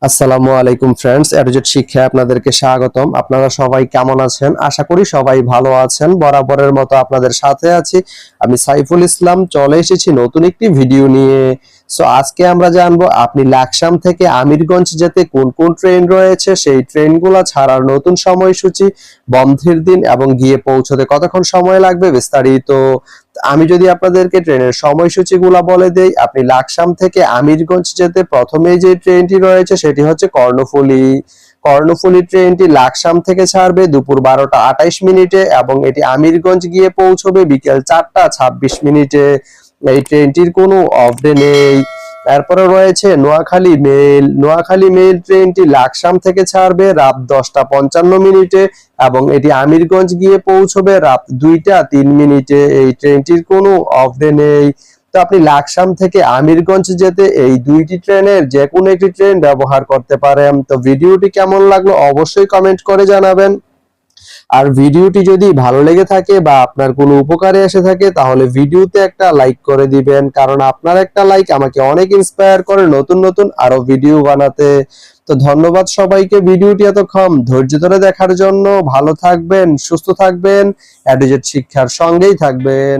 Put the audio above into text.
আসসালামু আলাইকুম ফ্রেন্ডস, এডুজেট শিক্ষায় আপনাদেরকে স্বাগতম। আপনারা সবাই কেমন আছেন? আশা করি সবাই ভালো আছেন। বরাবরের মতো আপনাদের সাথে আছি আমি সাইফুল ইসলাম। চলে এসেছি নতুন একটি ভিডিও নিয়ে। আজকে আমরা জানবো আপনি লাকসাম থেকে আমিরগঞ্জ যেতে কোন কোন ট্রেন রয়েছে, সেই ট্রেনগুলো ছাড়ার নতুন সময়সূচি, বন্ধের দিন এবং গিয়ে পৌঁছতে কতক্ষণ সময় লাগবে বিস্তারিত। আমি যদি আপনাদেরকে ট্রেনের সময়সূচিগুলো বলে দেই, আপনি লাকসাম থেকে আমিরগঞ্জ যেতে প্রথমেই যে ট্রেনটি রয়েছে সেটি হচ্ছে কর্ণফুলী। কর্ণফুলী ট্রেনটি লাকসাম থেকে ছাড়বে দুপুর 12টা 28 মিনিটে এবং এটি আমিরগঞ্জ গিয়ে পৌঁছবে বিকেল 4টা 26 মিনিটে। এই ট্রেনটির কোনো অফ ডে নেই। এরপরে রয়েছে নোয়াখালী মেইল ট্রেনটি লাকসাম থেকে ছাড়বে রাত 10টা 55 মিনিটে এবং এটি আমিরগঞ্জ গিয়ে পৌঁছবে রাত 2টা 3 মিনিটে। এই ট্রেনটির কোনো অফ ডে নেই। তো আপনি লাকসাম থেকে আমিরগঞ্জ যেতে এই দুইটি ট্রেনের যে কোনো একটি ট্রেন ব্যবহার করতে পারেন। তো ভিডিওটি কেমন লাগলো অবশ্যই কমেন্ট করে জানাবেন। আর ভিডিওটি যদি ভালো লেগে থাকে বা আপনার কোনো উপকারে এসে থাকে তাহলে ভিডিওতে একটা লাইক করে দিবেন, কারণ আপনার একটা লাইক আমাকে অনেক ইন্সপায়ার করে নতুন নতুন আরো ভিডিও বানাতে। তো ধন্যবাদ সবাইকে ভিডিওটি এতক্ষণ ধৈর্য ধরে দেখার জন্য। ভালো থাকবেন, সুস্থ থাকবেন, এডুজেট শিক্ষার সঙ্গেই থাকবেন।